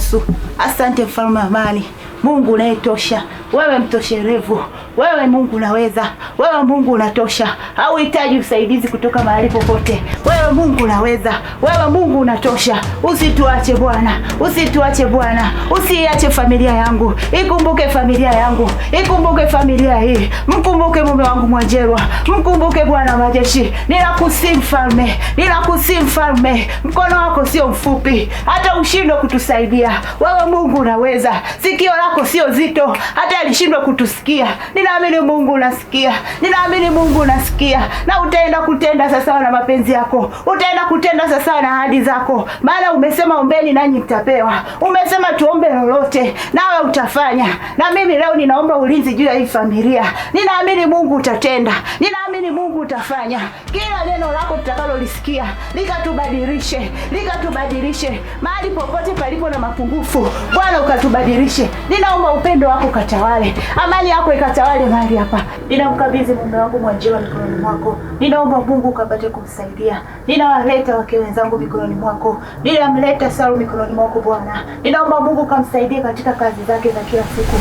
Yesu. Asante mfalme wa amani. Mungu unayetosha, wewe mtosherevu, wewe Mungu unaweza, wewe Mungu unatosha, hauhitaji usaidizi kutoka mahali popote. Wewe Mungu unaweza, wewe Mungu unatosha. Usituache Bwana, usituache Bwana, usiache familia yangu. Ikumbuke familia yangu, ikumbuke familia hii. Mkumbuke mume wangu Mwanjelwa, mkumbuke Bwana majeshi. Ninakusihi mfalme, ninakusihi mfalme, mkono wako sio mfupi hata ushindwe kutusaidia. Wewe Mungu unaweza, sikio lako sio zito hata alishindwa kutusikia. Ninaamini Mungu unasikia, ninaamini Mungu unasikia, na utaenda kutenda sasa na mapenzi yako, utaenda kutenda sasa na ahadi zako. Maana umesema ombeni nanyi mtapewa, umesema tuombe lolote nawe utafanya. Na mimi leo ninaomba ulinzi juu ya hii familia. Ninaamini Mungu utatenda, ninaamini Mungu utafanya. Kila neno lako tutakalolisikia likatubadilishe, likatubadilishe mahali popote palipo na mapungufu. Bwana ukatubadilishe. Ninaomba upendo wako katawale, amani yako ikatawale mahali hapa. Ninamkabidhi mume wangu Mwanjelwa mikononi mwako. Ninaomba Mungu ukapate kumsaidia. Ninawaleta wake wenzangu mikononi mwako. Ninamleta Salu mikononi mwako Bwana. Ninaomba Mungu kamsaidie katika kazi zake za kila siku.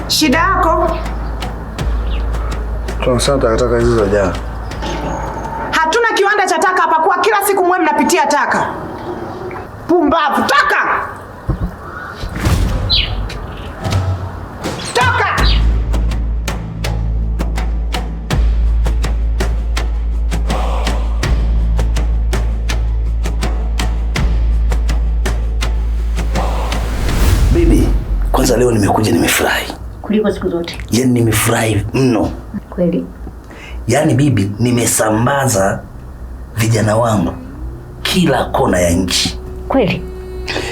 Shida yako? Tunasema takataka hizo za jana. Hatuna kiwanda cha taka hapa, kwa kila siku mwe mnapitia taka. Pumbavu, taka! Toka! Bibi, kwanza leo nimekuja nimefurahi. Kuliko siku zote. Yaani nimefurahi mno. Kweli? Yaani bibi, nimesambaza vijana wangu kila kona ya nchi. Kweli?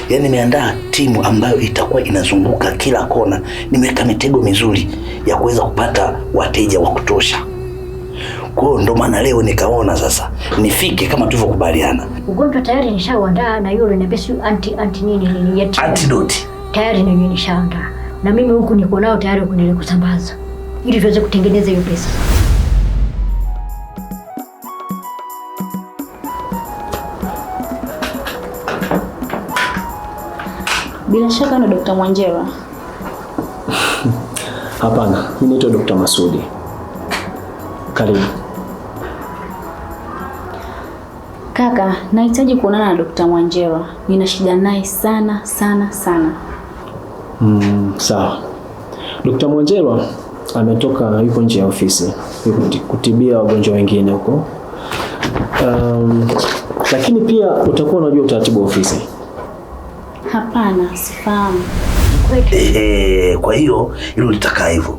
Yaani nimeandaa timu ambayo itakuwa inazunguka kila kona. Nimeweka mitego mizuri ya kuweza kupata wateja wa kutosha. Kwa hiyo ndo maana leo nikaona sasa nifike kama tulivyokubaliana. Ugonjwa tayari nishauandaa na yule niambia anti nini yeti. Antidote. Tayari na yeye nishaandaa. Na mimi huku niko nao tayari kuendelea kusambaza ili tuweze kutengeneza hiyo pesa. Bila shaka na Dr. Mwanjelwa. Hapana, mimi naitwa Dr. Masudi. Karibu. Kaka, nahitaji kuonana na Dr. Mwanjelwa. Nina shida naye sana. Sawa. Dr. Mwanjelwa ametoka, yuko nje ya ofisi. Yuko kutibia wagonjwa wengine huko. Lakini pia utakuwa unajua utaratibu wa ofisi. Hapana, sifahamu. Kwa hiyo hilo litakaa hivyo.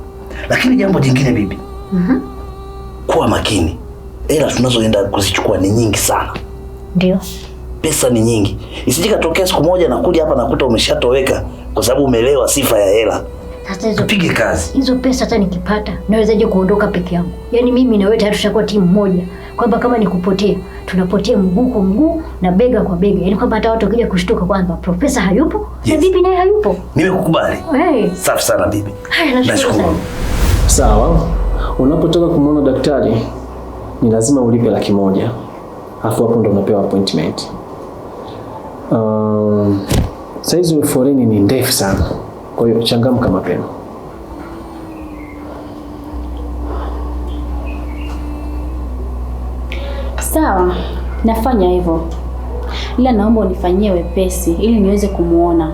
Lakini jambo jingine bibi. Kuwa makini. Hela tunazoenda kuzichukua ni nyingi sana. Ndio. Pesa ni nyingi. Isije katokea siku moja nakuja hapa nakuta umeshatoweka kwa sababu umelewa sifa ya hela. Sasa hizo tupige kazi. Hizo pesa hata nikipata nawezaje kuondoka peke yangu? Yaani mimi na wewe tayari tushakuwa timu moja. Kwamba kama nikupotea, tunapotea mguu kwa mguu na bega kwa bega. Yaani kwamba hata watu wakija kushtuka kwamba profesa hayupo, yes, na bibi naye hayupo. Nimekukubali. Hey. Safi sana bibi. Nashukuru. Sawa. Unapotoka kumwona daktari ni lazima ulipe 100,000. Afu hapo ndo unapewa appointment. Saizi foleni ni ndefu sana. Kwa hiyo changamka mapema. Sawa, nafanya hivyo. Ila naomba unifanyie wepesi ili niweze kumuona.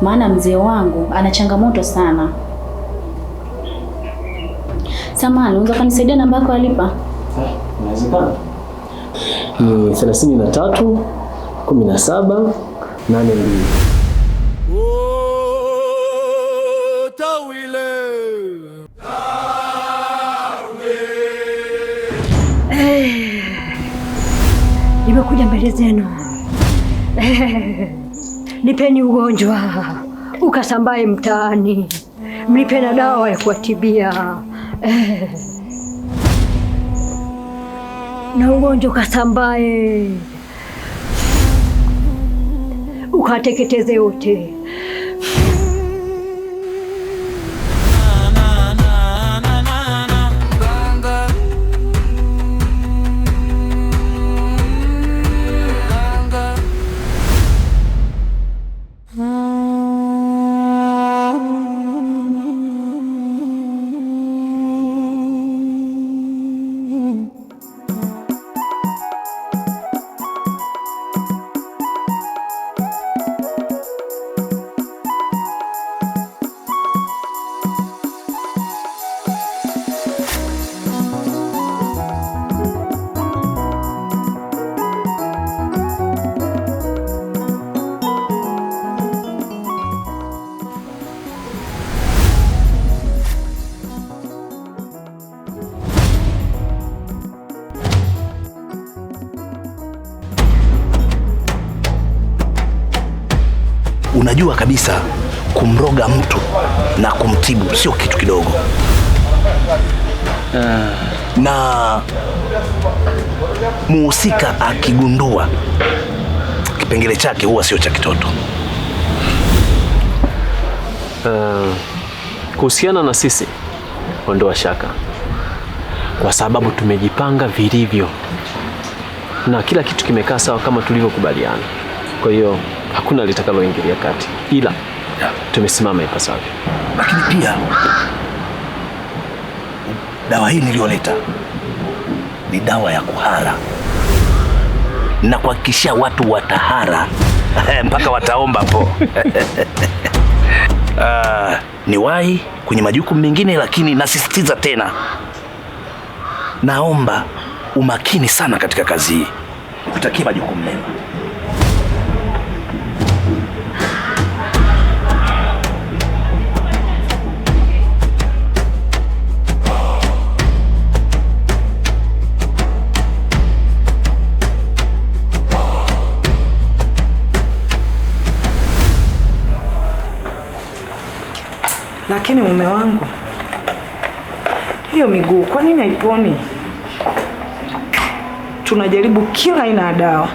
Maana mzee wangu ana changamoto sana. Samahani, unaweza kunisaidia namba yako alipa? Inawezekana. Ni 33 17 82. Nimekuja mbele zenu. nipeni ugonjwa ukasambae mtaani, mnipe na dawa ya kuwatibia na ugonjwa ukasambae ukateketeze wote. Unajua kabisa kumroga mtu na kumtibu sio kitu kidogo. Na muhusika akigundua kipengele chake huwa sio cha kitoto. Kuhusiana na sisi, ondoa shaka, kwa sababu tumejipanga vilivyo na kila kitu kimekaa sawa kama tulivyokubaliana. Kwa hiyo hakuna litakaloingilia kati, ila tumesimama ipasavyo. Lakini pia dawa hii niliyoleta ni dawa ya kuhara, na kuhakikishia watu watahara mpaka wataomba po. Niwahi kwenye majukumu mengine, lakini nasisitiza tena, naomba umakini sana katika kazi hii. Nikutakie majukumu mema. Lakini mume wangu, hiyo miguu kwa nini haiponi? Tunajaribu kila aina ya dawa,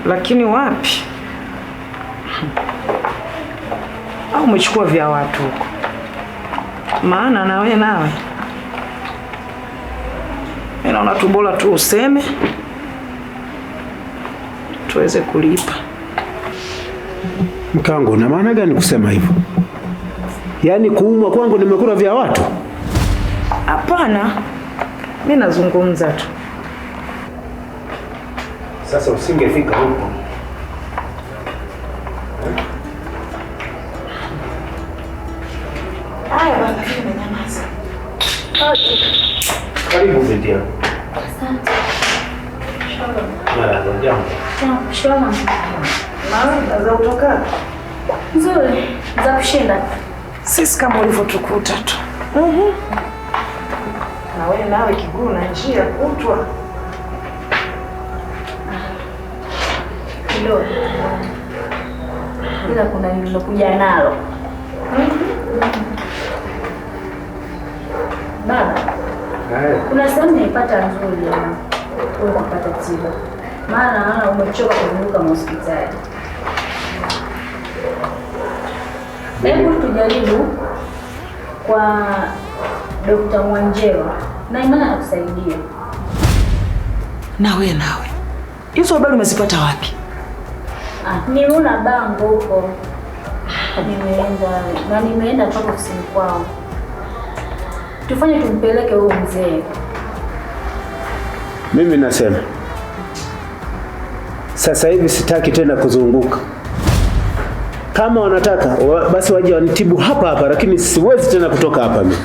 lakini wapi? Au umechukua vya watu huko? Maana nawe naona tu bora tu useme tuweze kulipa. Mkango, una maana gani kusema hivyo? Yaani kuumwa kwangu nimekula vya watu? Hapana, mimi nazungumza tu. Sasa usingefika huko. Haya bwana, mimi nyamaza. Karibu binti yangu. Asante. Shalom. Mama, za kutoka? Nzuri, za kushinda. Sisi kama ulivyotukuta tu. Na wewe nawe kiguu na njia kutwa. Kidogo. Ila kuna nililokuja nalo. Baba. Kuna sehemu nilipata nzuri ya wewe kupata tiba. Maana umechoka kuzunguka hospitali. Hebu tujaribu kwa Dr. Mwanjewa na imani atakusaidia. Nawe hizo habari umezipata wapi? Nimeona bango huko. Nimeenda mpaka ofisini kwao. Tufanye tumpeleke huyo mzee. Mimi nasema sasa hivi sitaki tena kuzunguka. Kama wanataka basi waje wanitibu hapa hapa, lakini siwezi tena kutoka hapa mimi.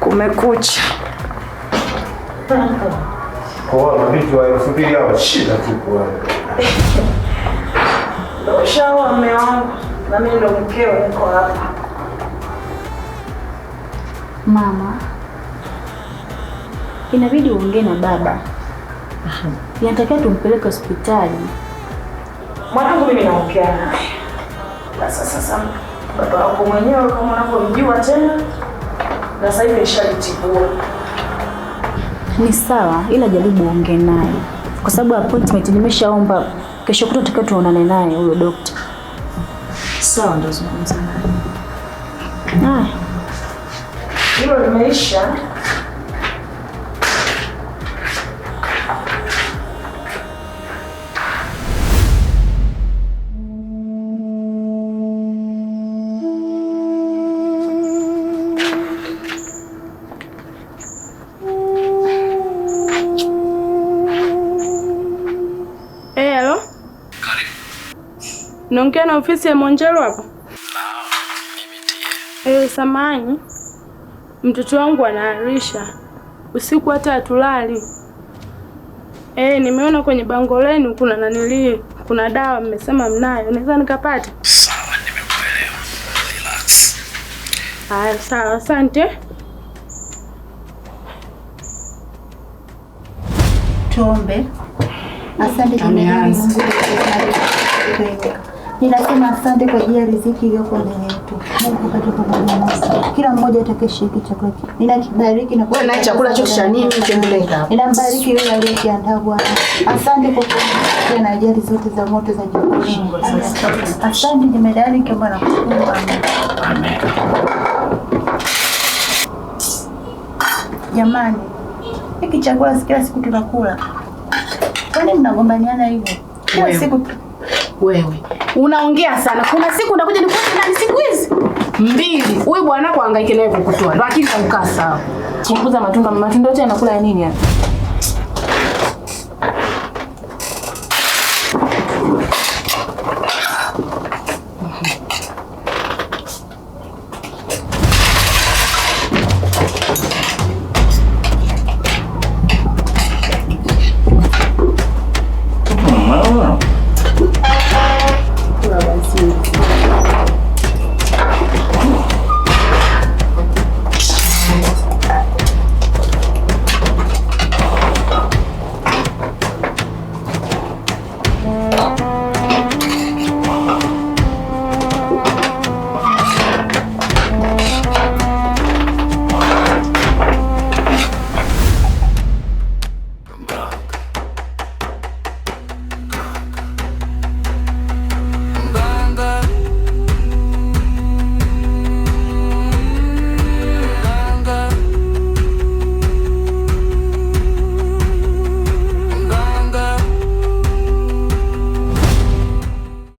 Kumekucha. Kwa mabinti wa 2000 hao shida tu kwa. Ndio shawa mume wangu. Na mimi ndo mkeo niko hapa. Mama, inabidi uongee na baba Inatakiwa tumpeleke hospitali. Mwanangu mimi naongea naye. Sasa baba wako mwenyewe kama unavyomjua tena. Na sasa hivi nishaitibua. Ni sawa, ila jaribu uongee naye. Kwa sababu appointment nimeshaomba kesho kutwa tutakao tuonane naye huyo daktari. Sawa, ndio zungumza naye. Hilo limeisha. Hello? Karibu. Naongea na ofisi ya Monjelo hapo? Samahani. Mtoto wangu anaharisha. Usiku hata hatulali. Nimeona kwenye bango lenu kuna dawa mmesema mnayo. Naweza nikapata? Sawa, nimekuelewa. Relax. Haya, sawa, asante. Tuombe. Asante jemedari Mungu. Ninasema asante kwa ajili ya riziki iliyoko mbele yetu. Mungu katika pamoja nasi. Kila mmoja atakayeshiriki chakula hiki. Ninakibariki na wewe naye chakula chako cha nini ukiendelea? Ninambariki yule aliyekiandaa Bwana. Asante kwa kutupatia na ajali zote za moto za jikoni. Asante jemedari kwa Bwana kushukuru. Amen. Jamani, hiki chakula kila siku tunakula. Kwa nini mnagombaniana hivyo? Kila siku wewe unaongea sana. Kuna siku unakuja nikuache ndani siku hizi 2. Huyu bwana kuhangaika naye kukutoa. Lakini ukaa sawa. Punguza matunda yote yanakula ya nini hapa?